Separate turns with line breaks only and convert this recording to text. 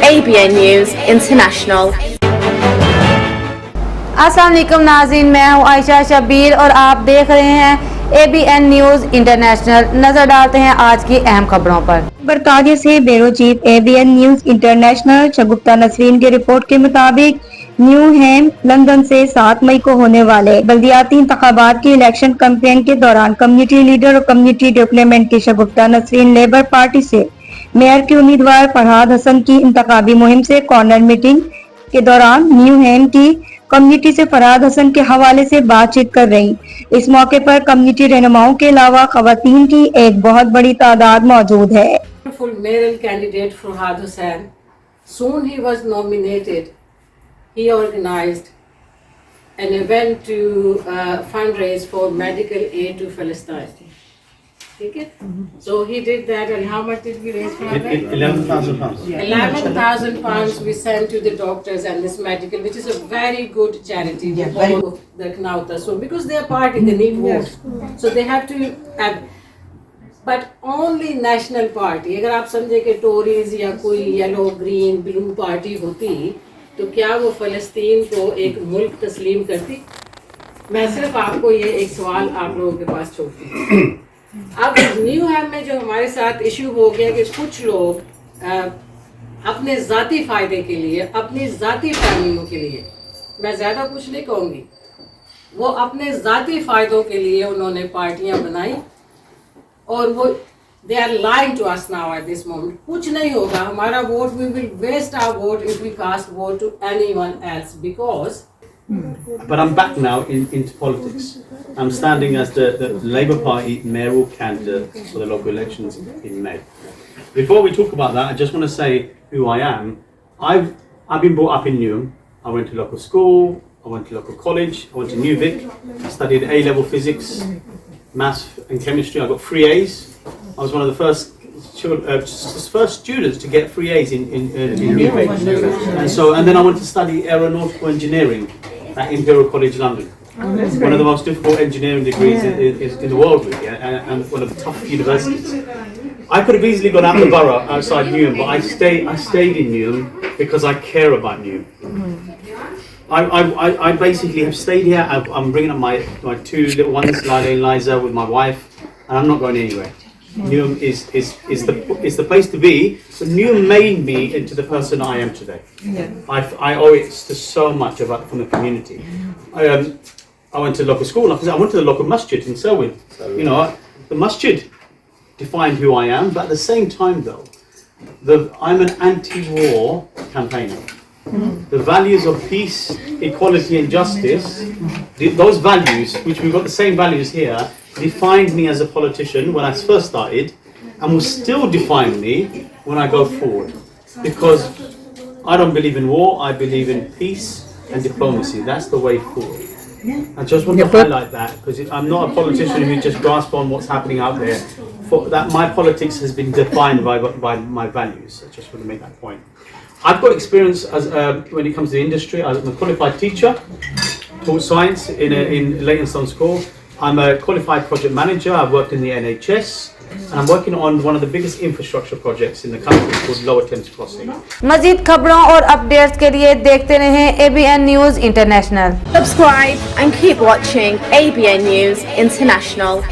ABN news international.
السلام علیکم ناظرین، میں ہوں عائشہ شبیر اور آپ دیکھ رہے ہیں ABN نیوز انٹرنیشنل۔ نظر ڈالتے ہیں آج کی اہم خبروں پر۔
برطانیہ سے bureau chief ABN news international Shagufta Nasreen کے رپورٹ کے مطابق نیو ہیم لندن سے 7 مئی کو ہونے والے بلدیاتی انتخابات کی الیکشن کمپین کے دوران کمیونٹی لیڈر اور کمیونٹی ڈویلپمینٹ کی شگفتہ نسرین لیبر پارٹی سے میئر کے امیدوار فرہاد کی انتخابی مہم سے کارنر میٹینگ کے دوران نیو ہیم کی کمیونٹی سے فرہاد کے حوالے سے بات چیت کر رہی۔ اس موقع پر کمیونٹی رہنماؤں کے علاوہ خواتین کی ایک بہت بڑی تعداد موجود ہے۔
Mayoral candidate Farhad soon he was nominated, he organized an event to fundraise for medical aid to Palestine. So he did that, and how much did we raise for that?
11,000 pounds.
11,000 pounds we sent to the doctors and this medical, which is a very good charity for the Knauta. So because they are party, they need votes. So they have to have, but only national party. اگر آپ سمجھے کہ Torres یا کوئی yellow green بلو party ہوتی تو کیا وہ فلسطین کو ایک ملک تسلیم کرتی؟ میں صرف آپ کو یہ ایک سوال آپ لوگوں کے پاس چھوڑتی ہوں۔ اب نیو ہیم میں جو ہمارے ساتھ ایشو ہو گیا کہ کچھ لوگ اپنے ذاتی فائدے کے لیے، اپنی ذاتی فیملیوں کے لیے، میں زیادہ کچھ نہیں کہوں گی، وہ اپنے ذاتی فائدوں کے لیے انہوں نے پارٹیاں بنائی اور وہ they are lying to us now at this moment. کچھ نہیں ہوگا ہمارا vote, we will waste our vote if we cast vote to anyone else because
But I'm back now into politics. I'm standing as the Labour Party mayoral candidate for the local elections in May. Before we talk about that, I just want to say who I am. I've been brought up in Newham. I went to local school, I went to local college, I went to New Vic, I studied A-level physics, maths and chemistry. I got 3 A's. I was one of the first students to get 3 A's in New Vic. And then I went to study aeronautical engineering at Imperial College London. One of the most difficult engineering degrees in the world, really, and one of the toughest universities. I could have easily gone out the borough outside Newham, but I stayed in Newham because I care about Newham. I basically have stayed here. I'm bringing up my 2 little ones, Lila and Liza, with my wife, and I'm not going anywhere. Newham is the place to be. So Newham made me into the person I am today. I owe it to so much from the community. I went to local school. I went to the local masjid in Selwyn. You know, the masjid defined who I am. But at the same time, though, I'm an anti-war campaigner. The values of peace, equality, and justice. Those values, which we've got the same values here, defined me as a politician when I first started, and will still define me when I go forward. Because I don't believe in war, I believe in peace and diplomacy. That's the way forward. I just want to highlight that because I'm not a politician who just grasps on what's happening out there. My politics has been defined by my values. I just want to make that point. I've got experience when it comes to the industry. I'm a qualified teacher, taught science in Leytonstone School. I'm a qualified project manager. I've worked in the NHS, and I'm working on one of the biggest infrastructure projects in the country called Lower Thames Crossing.
مزید خبروں اور updates کے لیے دیکھتے رہیں ABN news international.
Subscribe and keep watching ABN News International.